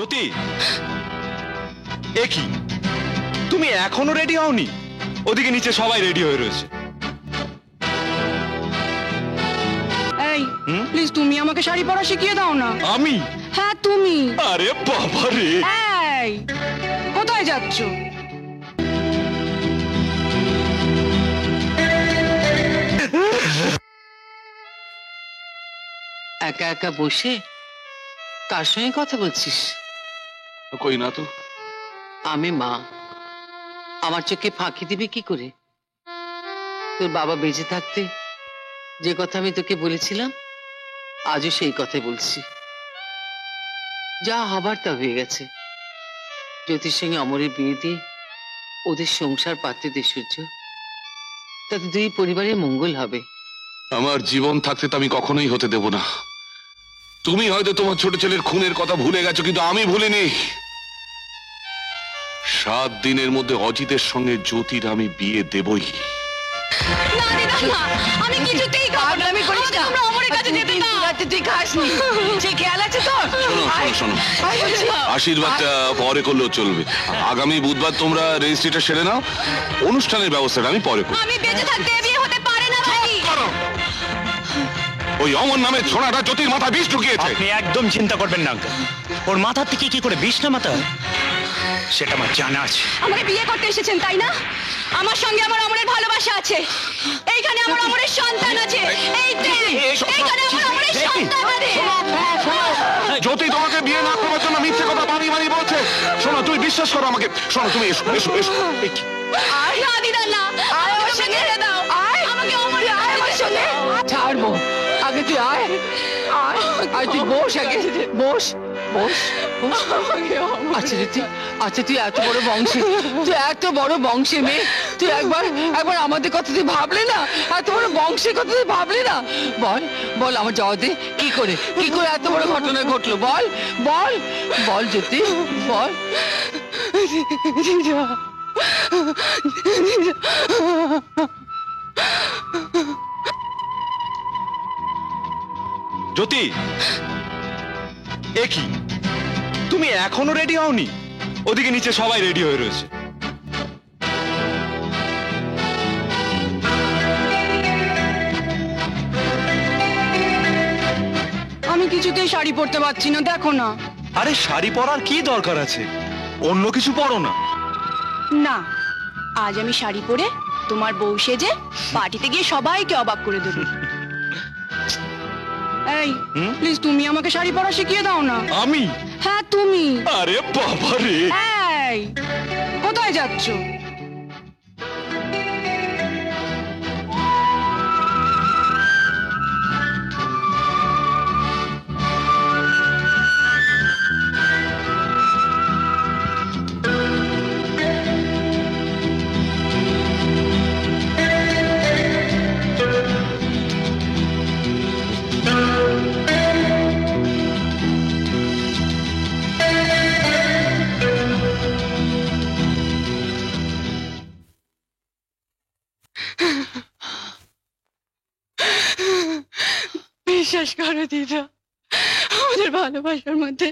জ্যোতি, এ কি তুমি এখনো রেডি হওনি? ওদিকে নিচে সবাই রেডি হয়ে রয়েছে। এই প্লিজ তুমি আমাকে শাড়ি পরা শিখিয়ে দাও না। আমি? হ্যাঁ তুমি। আরে বাবা রে, এই কোথায় যাচ্ছ? একা একা বসে কার সঙ্গে কথা বলছিস? কই না তো। আমি মা, আমার চোখে ফাঁকি দিবি কি করে? তোর বাবা বেঁচে থাকতে যে কথা আমি তোকে বলেছিলাম আজও সেই কথাই বলছি। যা হবার তা হয়ে গেছে। জ্যোতির সঙ্গে অমরের বিয়ে দিয়ে ওদের সংসার পাততে দে সূর্য, তাতে দুই পরিবারের মঙ্গল হবে। আমার জীবন থাকতে তো আমি কখনোই হতে দেব না। তুমি হয়তো তোমার ছোট ছেলের খুনের কথা ভুলে গেছো, কিন্তু আমি ভুলিনি। 7 দিনের মধ্যে অজিতের সঙ্গে জ্যোতির আমি বিয়ে দেবই। না দিদা না, আমি কিছুতেই খাবো না। আমি করিস না, আমরা অমরের কাছে যেতে না। তুই খাসনি, সে খেয়াল আছে তোর? শোনো, আশীর্বাদটা পরে করলেও চলবে। আগামী বুধবার তোমরা রেজিস্ট্রিটা সেরে নাও, অনুষ্ঠানের ব্যবস্থাটা আমি পরে করব। আমি বেঁচে থাকতে বিয়ে হতে পারে না ভাই। ওই অমর নামে ছোড়াটা জ্যোতির মাথা বিষ ঢুকিয়েছে। আপনি একদম চিন্তা করবেন না আঙ্কেল। ওর মাথার থেকে কি করে বিষ নামাতে হয় সেটা আমার জানা আছে। আমাকে বিয়ে করতে এসেছেন তাই না? আমার সঙ্গে আমার অমরের ভালোবাসা আছে। এইখানে আমার অমরের সন্তান আছে। এইখানে আমার অমরের সন্তান আছে। জ্যোতি তোমাকে বিয়ে না করার জন্য মিথ্যে কথা বানিয়ে বানিয়ে বলছে। শোনো, তুমি বিশ্বাস করো আমাকে। শোনো, তুমি এসো এসো এসো। না দিদা না, আমার সঙ্গে ছেড়ে দাও। আমাকে অমর আমার সঙ্গে ছাড়বো, আগে তুই আয় আয় আয়, তুই বস, আগে বস বস বস। আচ্ছা তুই এত বড় বংশে, তুই এত বড় বংশে মেয়ে, তুই একবার আমাদের কথা তুই ভাবলি না? এত বড় বংশের কথা তুই ভাবলি না? বল বল আমার জগতে কি করে এত বড় ঘটনা ঘটলো? বল বল বল জ্যোতি, বল। জ্যোতি, এ কি তুমি এখনো রেডি হওনি? ওদিকে নিচে সবাই রেডি হয়ে রয়েছে। আমি কিছুতেই শাড়ি পরতে পারছি না, দেখো না। আরে শাড়ি পরার কি দরকার আছে? অন্য কিছু পরো না। না, আজ আমি শাড়ি পরে তোমার বউ সেজে পার্টিতে গিয়ে সবাইকে অবাক করে দেবো। এই প্লিজ তুমি আমাকে শাড়ি পরা শিখিয়ে দাও না। আমি? হ্যাঁ তুমি। আরে বাবা রে, এই কোথায় যাচ্ছ? বিশ্বাস করো দিদা, আমাদের ভালোবাসার মধ্যে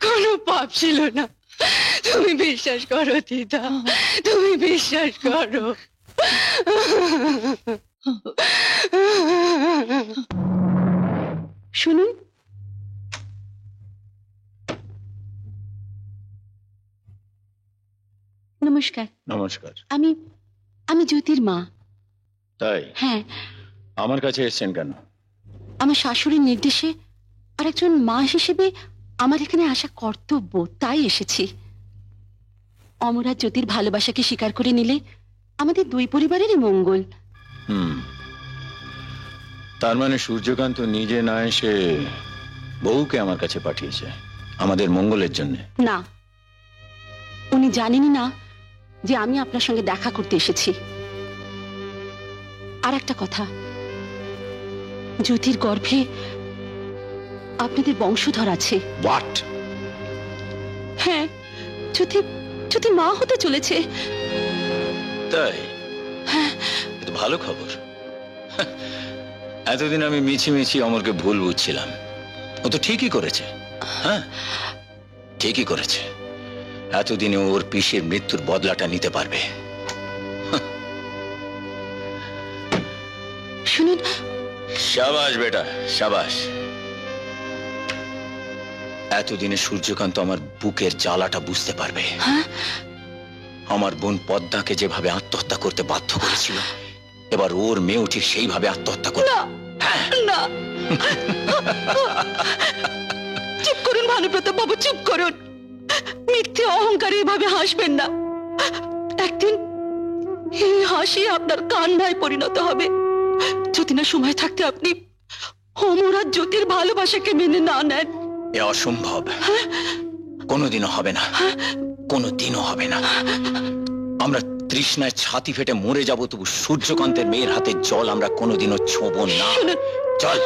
কোনো পাপ ছিল না। তুমি বিশ্বাস করো দিদা, তুমি বিশ্বাস করো। শুনুন, নমস্কার। নমস্কার। আমি আমি জ্যোতির মা। তাই? হ্যাঁ, আমার কাছে এসেছেন কেন? আমার শাশুড়ির নির্দেশে আর একজন মা হিসেবে আমার এখানে আসা কর্তব্য, তাই এসেছি। অমর আর জ্যোতির ভালোবাসাকে স্বীকার করে নিলে আমাদের দুই পরিবারেরই মঙ্গল। তার মানে সূর্যকান্ত নিজে না এসে বউকে আমার কাছে পাঠিয়েছে আমাদের মঙ্গলের জন্য? না, উনি জানেনই না যে আমি আপনার সঙ্গে দেখা করতে এসেছি। আর একটা কথা, জ্যোতির গর্ভে আপনাদের বংশধর আছে। হোয়াট? হ্যাঁ, জ্যোতি মা হতে চলেছে। তাই? এ তো ভালো খবর। এতদিন আমি মিছি মিছি অমরকে ভুল বুঝছিলাম। ও তো ঠিকই করেছে। হ্যাঁ, ঠিকই করেছে। এতদিনে ওর পিসির মৃত্যুর বদলাটা নিতে পারবে। শুনুন, সাবাস বেটা, সাবাস। এতদিনে সূর্যকান্ত আমার বুকের জ্বালাটা বুঝতে পারবে। হ্যাঁ, আমার বোন পদ্মাকে যেভাবে আত্মহত্যা করতে বাধ্য করেছিল, এবার ওর মেয়েও ঠিক সেইভাবে আত্মহত্যা করবে। না, চুপ করুন ভানুপ্রতাপ বাবু, চুপ করুন। মিথ্যে অহংকারে এভাবে হাসবেন না। একদিন এই হাসি আপনার কান্নায় পরিণত হবে। যদি না সময় থাকতে আপনি অমর আর জ্যোতির ভালোবাসাকে মেনে না নেন। এ অসম্ভব, কোনোদিনও হবে না, কোনোদিনও হবে না। আমরা তৃষ্ণায় ছাতি ফেটে মরে যাব, তবু সূর্যকান্তের মেয়ের হাতে জল আমরা কোনোদিনও ছোঁবো না। শুনুন, চল,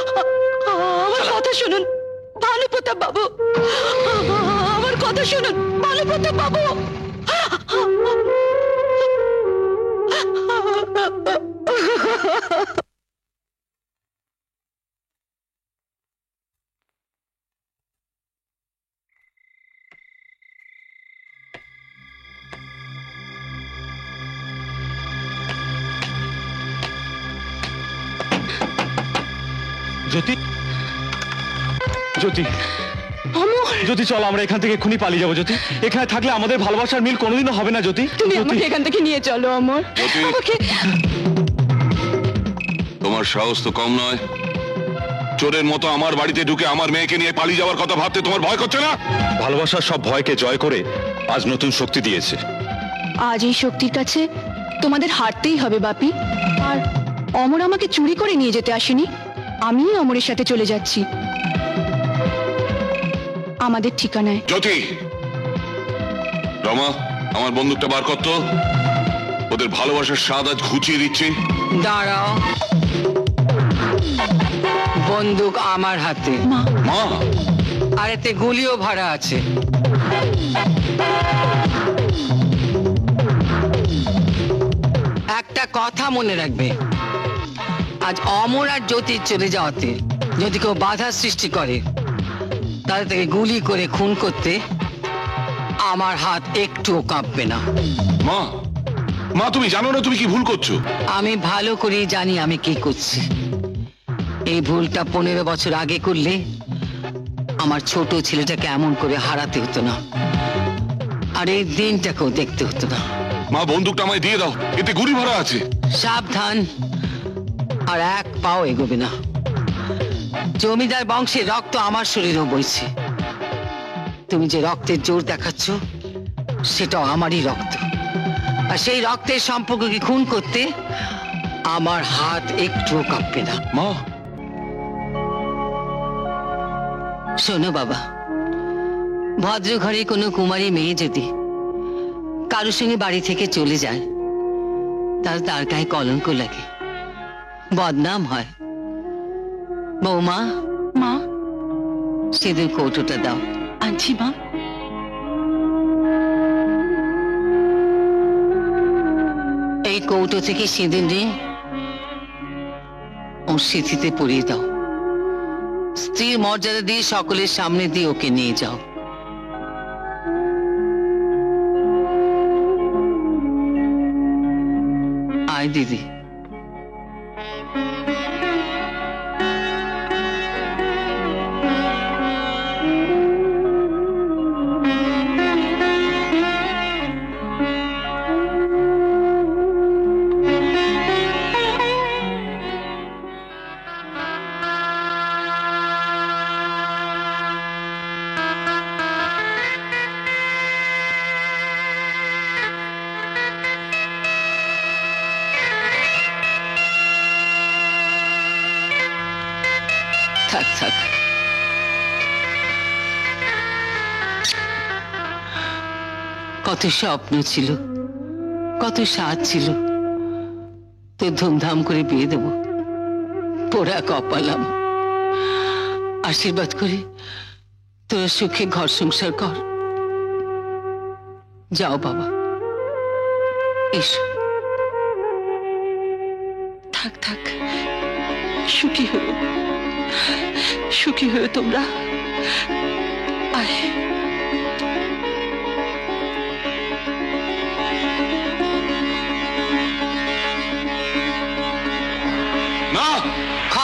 আমার কথা শুনুন ভানুপ্রতাপ বাবু, আমার কথা শুনুন ভানুপ্রতাপ বাবু। জ্যোতি, জ্যোতি, অমর, জ্যোতি, চল আমরা এখান থেকে এক্ষুনি পালিয়ে যাবো। জ্যোতি, এখানে থাকলে আমাদের ভালোবাসার মিল কোনোদিনও হবে না। জ্যোতি, তুমি জ্যোতি, আমাকে এখান থেকে নিয়ে চলো অমর। জ্যোতি। আমাকে তোমার সাহস তো কম নয়। চোরের মতো আমার বাড়িতে ঢুকে আমার মেয়েকে নিয়ে পালিয়ে যাওয়ার কথা ভাবতে তোমার ভয় করছে না? ভালোবাসার সব ভয়কে জয় করে আজ নতুন শক্তি দিয়েছে। আজ এই শক্তির কাছে তোমাদের হারতেই হবে বাপি। আর অমর আমাকে চুরি করে নিয়ে যেতে আসেনি, আমি অমরের সাথে চলে যাচ্ছি আমাদের ঠিকানায়। জ্যোতি, রমা, আমার বন্দুকটা বার করতো। ওদের ভালোবাসার স্বাদ আজ ঘুচিয়ে দিচ্ছি। দাঁড়াও, বন্দুক আমার হাতে, মা, মা, আর এতে গুলিও ভরা আছে। একটা কথা মনে রাখবে, আজ অমর আর জ্যোতির চলে যাওয়াতে যদি কেউ বাধা সৃষ্টি করে, তাহলে তাকে গুলি করে খুন করতে আমার হাত একটুও কাঁপবে না। মা, মা, তুমি জানো না তুমি কি ভুল করছো? আমি ভালো করেই জানি আমি কি করছি। এই ভুলটা 15 বছর আগে করলে আমার ছোট ছেলেটাকে এমন করে হারাতে হতো না, আর এই দিনটাকেও দেখতে হতো না। মা, বন্দুকটা আমায় দিয়ে দাও, এতে গুলি ভরা আছে। সাবধান, আর এক পাও এগোবে না। জমিদার বংশের রক্ত আমার শরীরেও বইছে। তুমি যে রক্তের জোর দেখাচ্ছ, সেটাও আমারই রক্ত। আর সেই রক্তের সম্পর্ককে খুন করতে আমার হাত একটুও কাঁপবে না। মা, শোনো বাবা, ভদ্র ঘরে কোনো কুমারী মেয়ে যদি কারোর সঙ্গে বাড়ি থেকে চলে যায়, তাহলে তার গায়ে কলঙ্ক লাগে, বদনাম হয়। বৌমা, মা, সিঁদুর কৌটোটা দাও। আনছি মা। এই কৌটো থেকে সিঁদুর নিয়ে ওর সিঁথিতে পরিয়ে দাও। স্ত্রীর মর্যাদা দিয়ে সকলের সামনে দিয়ে ওকে নিয়ে যাও। আয় দিদি। থাক থাক, কত স্বপ্ন ছিল, কত স্বাদ ছিল তো ধুমধাম করে বিয়ে দেব। পোড়া কপালাম। আশীর্বাদ করে তোরা সুখে ঘর সংসার কর। যাও বাবা, এসো। থাক থাক, সুখী হও, সুখী হও তোমরা। আয়।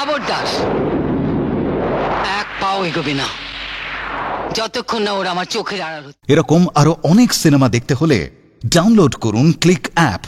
খবরদার এক পাও এগোবে না যতক্ষণ না ওরা আমার চোখের আড়াল হচ্ছে। এরকম আরো অনেক সিনেমা দেখতে হলে ডাউনলোড করুন ক্লিক অ্যাপ।